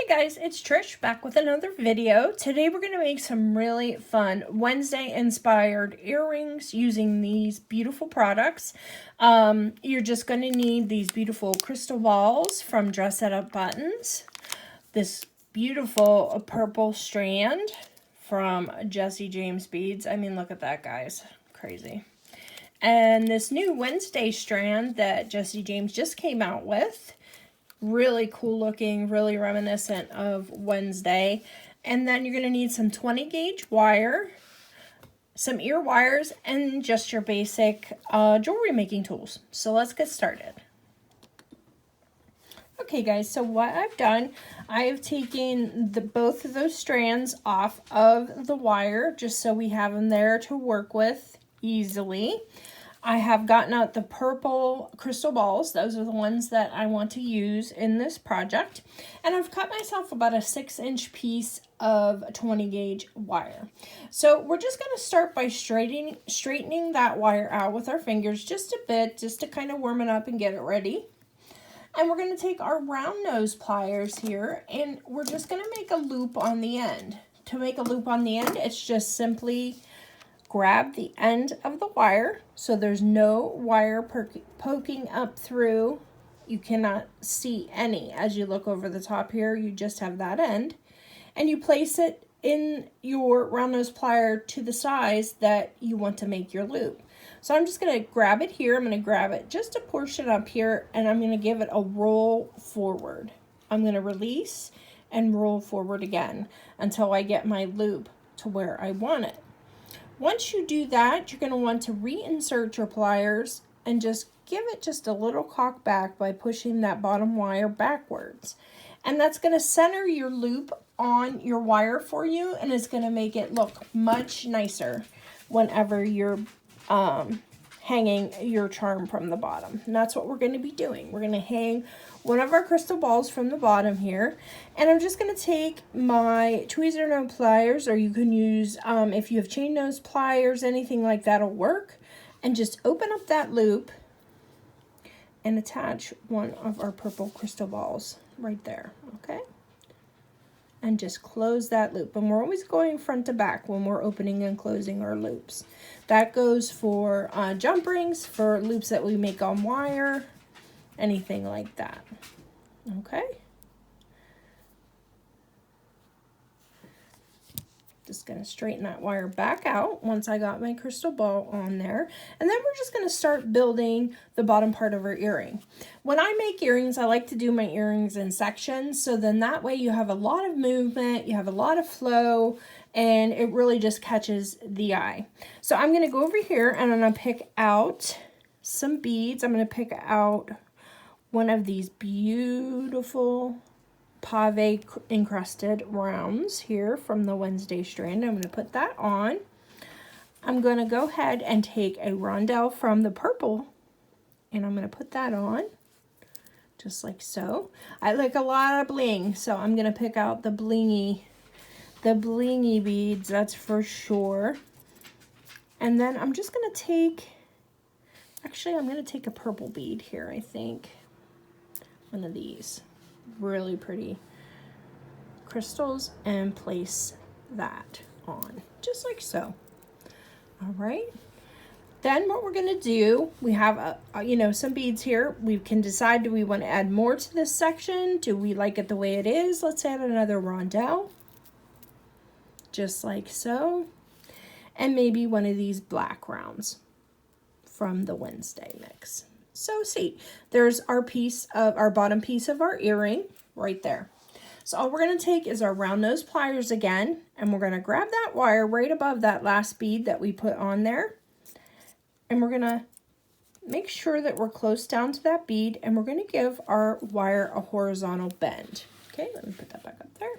Guys, it's Trish back with another video. Today we're going to make some really fun Wednesday inspired earrings using these beautiful products. You're just going to need these beautiful crystal balls from Dress It Up Buttons, this beautiful purple strand from Jesse James Beads. I mean, look at that, guys. Crazy. And this new Wednesday strand that Jesse James just came out with. Really cool looking, really reminiscent of Wednesday. And then you're going to need some 20 gauge wire, some ear wires, and just your basic jewelry making tools. So let's get started. Okay guys, so what I've done, I have taken both of those strands off of the wire just so we have them there to work with easily. I have gotten out the purple crystal balls. Those are the ones that I want to use in this project. And I've cut myself about a 6-inch piece of 20 gauge wire. So we're just going to start by straightening that wire out with our fingers just a bit, just to kind of warm it up and get it ready. And we're going to take our round nose pliers here and we're just going to make a loop on the end. To make a loop on the end, it's just simply grab the end of the wire so there's no wire poking up through. You cannot see any as you look over the top here. You just have that end. And you place it in your round nose plier to the size that you want to make your loop. So I'm just going to grab it here. I'm going to grab it just a portion up here and I'm going to give it a roll forward. I'm going to release and roll forward again until I get my loop to where I want it. Once you do that, you're going to want to reinsert your pliers and just give it just a little cock back by pushing that bottom wire backwards. And that's going to center your loop on your wire for you, and it's going to make it look much nicer whenever you're hanging your charm from the bottom. And that's what we're going to be doing. We're going to hang one of our crystal balls from the bottom here, and I'm just going to take my tweezer nose pliers, or you can use if you have chain nose pliers, anything like that'll work, and just open up that loop and attach one of our purple crystal balls right there. Okay, and just close that loop. And we're always going front to back when we're opening and closing our loops. That goes for jump rings, for loops that we make on wire, anything like that. Okay. Just going to straighten that wire back out once I got my crystal ball on there. And then we're just going to start building the bottom part of our earring. When I make earrings, I like to do my earrings in sections. So then that way you have a lot of movement, you have a lot of flow, and it really just catches the eye. So I'm going to go over here and I'm going to pick out some beads. I'm going to pick out one of these beautiful pave encrusted rounds here from the Wednesday strand. I'm going to put that on. I'm going to go ahead and take a rondelle from the purple and I'm going to put that on just like so. I like a lot of bling, so I'm going to pick out the blingy beads, that's for sure. And then I'm just going to take, actually I'm going to take a purple bead here, I think. One of these really pretty crystals and place that on just like so. All right, then what we're going to do, we have some beads here. We can decide, do we want to add more to this section? Do we like it the way it is? Let's add another rondelle just like so, and maybe one of these black rounds from the Wednesday mix. So see, there's our bottom piece of our earring right there. So all we're going to take is our round nose pliers again, and we're going to grab that wire right above that last bead that we put on there. And we're going to make sure that we're close down to that bead, and we're going to give our wire a horizontal bend. Okay, let me put that back up there.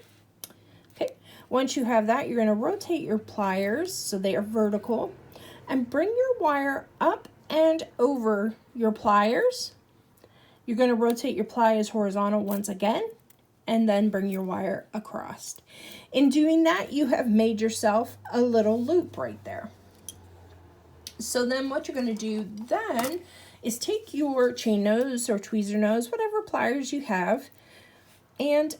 Okay, once you have that, you're going to rotate your pliers so they are vertical, and bring your wire up and over your pliers. You're going to rotate your pliers horizontal once again, and then bring your wire across. In doing that, you have made yourself a little loop right there. So then what you're going to do then is take your chain nose or tweezer nose, whatever pliers you have, and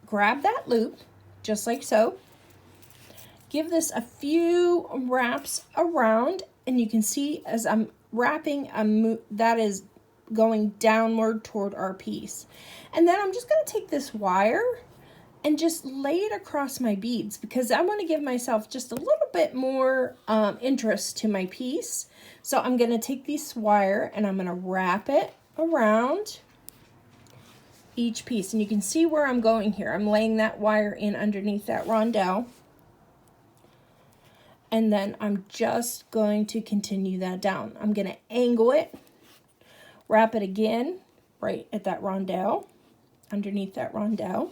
grab that loop, just like so. Give this a few wraps around, and you can see as I'm wrapping, that is going downward toward our piece. And then I'm just going to take this wire and just lay it across my beads, because I want to give myself just a little bit more interest to my piece. So I'm going to take this wire and I'm going to wrap it around each piece. And you can see where I'm going here. I'm laying that wire in underneath that rondelle. And then I'm just going to continue that down. I'm going to angle it, wrap it again right at that rondelle, underneath that rondelle.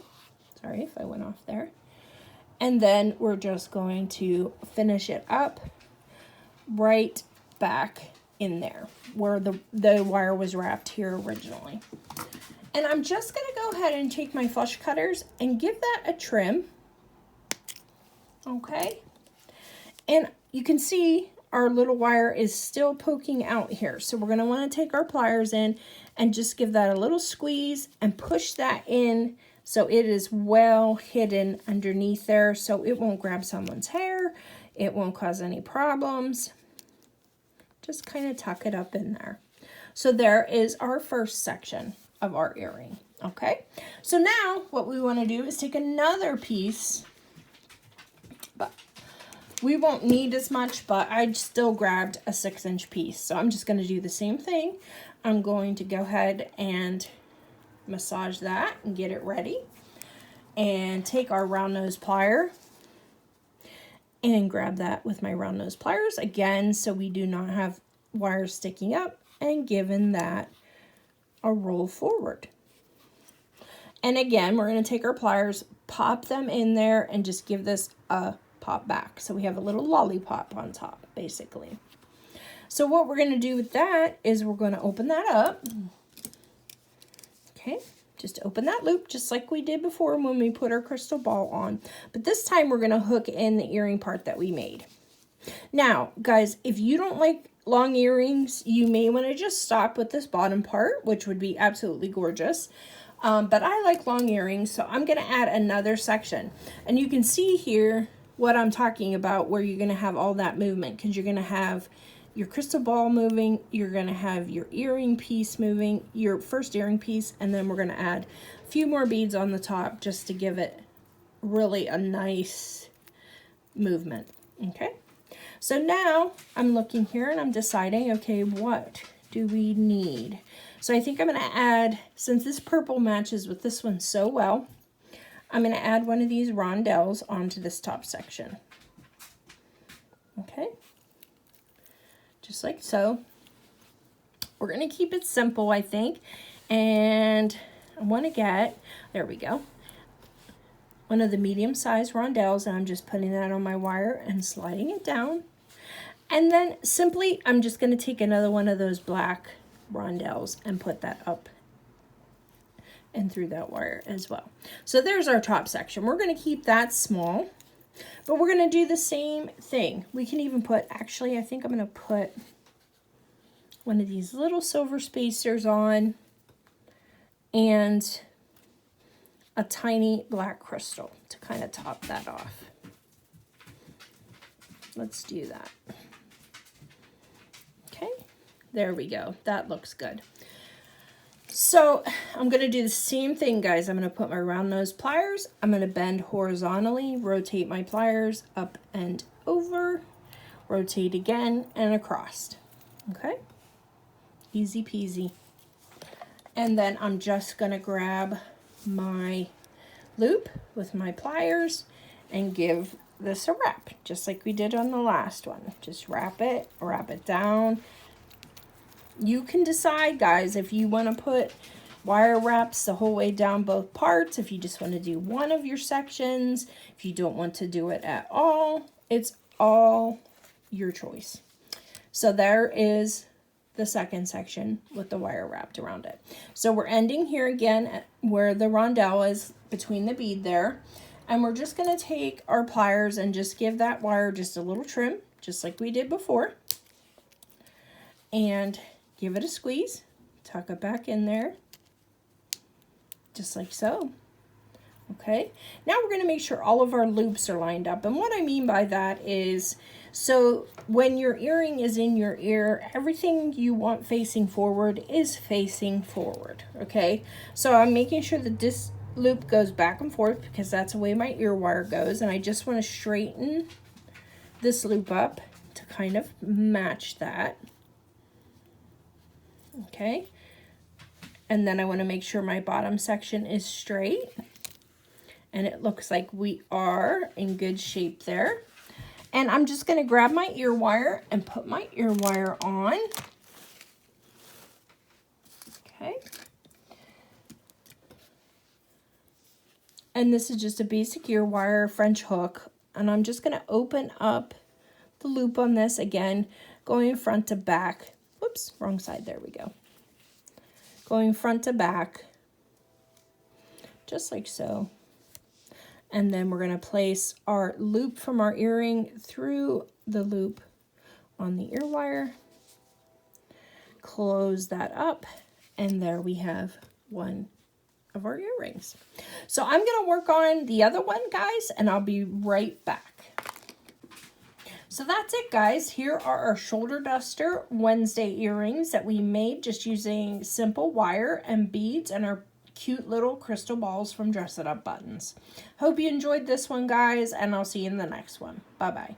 Sorry if I went off there. And then we're just going to finish it up right back in there where the wire was wrapped here originally. And I'm just going to go ahead and take my flush cutters and give that a trim. Okay. And you can see our little wire is still poking out here. So we're going to want to take our pliers in and just give that a little squeeze and push that in so it is well hidden underneath there, so it won't grab someone's hair. It won't cause any problems. Just kind of tuck it up in there. So there is our first section of our earring. Okay, so now what we want to do is take another piece, but we won't need as much, but I still grabbed a 6-inch piece. So I'm just going to do the same thing. I'm going to go ahead and massage that and get it ready. And take our round nose plier and grab that with my round nose pliers again, so we do not have wires sticking up, and giving that a roll forward. And again, we're going to take our pliers, pop them in there, and just give this a pop back. So we have a little lollipop on top, basically. So what we're going to do with that is we're going to open that up. Okay, just open that loop just like we did before when we put our crystal ball on. But this time we're going to hook in the earring part that we made. Now, guys, if you don't like long earrings, you may want to just stop with this bottom part, which would be absolutely gorgeous. But I like long earrings, so I'm going to add another section. And you can see here what I'm talking about, where you're going to have all that movement, because you're going to have your crystal ball moving, you're going to have your earring piece moving, your first earring piece, and then we're going to add a few more beads on the top just to give it really a nice movement. Okay, so now I'm looking here and I'm deciding, okay, what do we need? So I think I'm going to add, since this purple matches with this one so well, I'm going to add one of these rondelles onto this top section. Okay, just like so. We're going to keep it simple, I think, and I want to get, there we go, one of the medium-sized rondelles, and I'm just putting that on my wire and sliding it down. And then simply, I'm just going to take another one of those black rondelles and put that up and through that wire as well. So there's our top section. We're going to keep that small, but we're going to do the same thing. We can even put, actually, I think I'm going to put one of these little silver spacers on and a tiny black crystal to kind of top that off. Let's do that. Okay, there we go. That looks good. So I'm going to do the same thing, guys. I'm going to put my round nose pliers. I'm going to bend horizontally, rotate my pliers up and over, rotate again and across. Okay, easy peasy. And then I'm just going to grab my loop with my pliers and give this a wrap, just like we did on the last one. Just wrap it down. You can decide, guys, if you want to put wire wraps the whole way down both parts, if you just want to do one of your sections, if you don't want to do it at all, it's all your choice. So there is the second section with the wire wrapped around it. So we're ending here again at where the rondelle is between the bead there. And we're just going to take our pliers and just give that wire just a little trim, just like we did before. And give it a squeeze, tuck it back in there, just like so. Okay, now we're going to make sure all of our loops are lined up. And what I mean by that is, so when your earring is in your ear, everything you want facing forward is facing forward. Okay, so I'm making sure that this loop goes back and forth because that's the way my ear wire goes. And I just want to straighten this loop up to kind of match that. Okay, and then I want to make sure my bottom section is straight. And it looks like we are in good shape there. And I'm just going to grab my ear wire and put my ear wire on. Okay. And this is just a basic ear wire French hook. And I'm just going to open up the loop on this again, going front to back. Whoops, wrong side. There we go. Going front to back, just like so. And then we're going to place our loop from our earring through the loop on the ear wire. Close that up, and there we have one of our earrings. So I'm going to work on the other one, guys, and I'll be right back. So that's it, guys. Here are our shoulder duster Wednesday earrings that we made just using simple wire and beads and our cute little crystal balls from Dress It Up Buttons. Hope you enjoyed this one, guys, and I'll see you in the next one. Bye-bye.